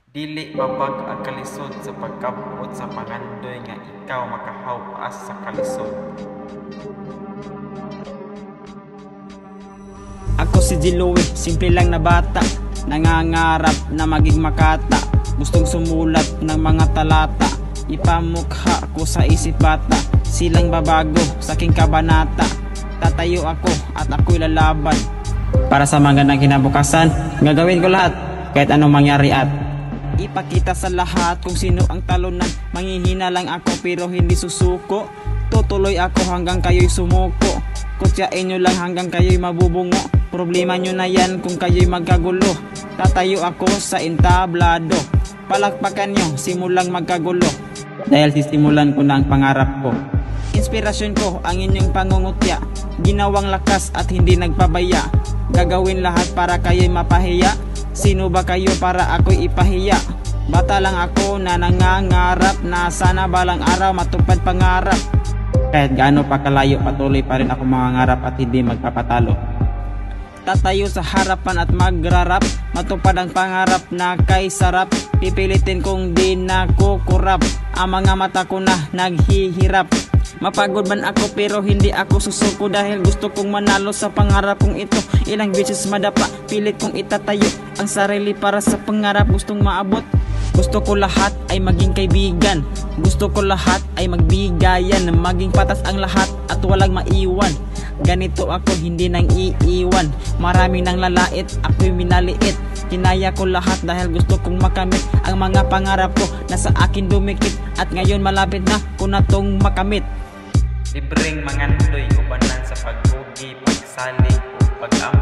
Dili mabag ang kalisod sa pagkabuot sa pangandoy nga ikaw makahawas sa kalisod. Ako si Jiloy, simple lang na bata, nangangarap na maging makata. Gustong sumulat ng mga talata, ipamukha ko sa isip bata. Silang babago sa aking kabanata, tatayo ako at ako'y lalaban. Para sa magandang kinabukasan, gagawin ko lahat kahit anong mangyari at ipakita sa lahat kung sino ang talunan. Manghihina lang ako pero hindi susuko. Tutuloy ako hanggang kayo'y sumuko. Kutyain nyo lang hanggang kayo'y mabubungo. Problema nyo na yan kung kayo'y magkagulo. Tatayo ako sa entablado. Palakpakan nyo, simulang magkagulo. Dahil sisimulan ko na ang pangarap ko. Inspirasyon ko ang inyong pangungutya. Ginawang lakas at hindi nagpabaya. Gagawin lahat para kayo'y mapahiya. Sino ba kayo para ako'y ipahiya? Bata lang ako na nangangarap na sana balang araw matupad pangarap. Kahit gaano pa kalayo, patuloy pa rin ako mangangarap at hindi magpapatalo. Tatayo sa harapan at magrarap, matupad ang pangarap na kay sarap. Pipilitin kong di nakukurap, ang mga mata ko na naghihirap. Mapagod man ako pero hindi ako susuko, dahil gusto kong manalo sa pangarap kong ito. Ilang beses madapa, pilit kong itatayo ang sarili para sa pangarap gustong maabot. Gusto ko lahat ay maging kaibigan, gusto ko lahat ay magbigayan, maging patas ang lahat at walang maiwan. Ganito ako, hindi nang iiwan. Marami nang lalait, ako'y minaliit. Kinaya ko lahat dahil gusto kong makamit ang mga pangarap ko na sa akin dumikit. At ngayon malapit na ko na tong makamit. Libreng mangandoy, ubanan sa pagbugi, pagsali o pag-am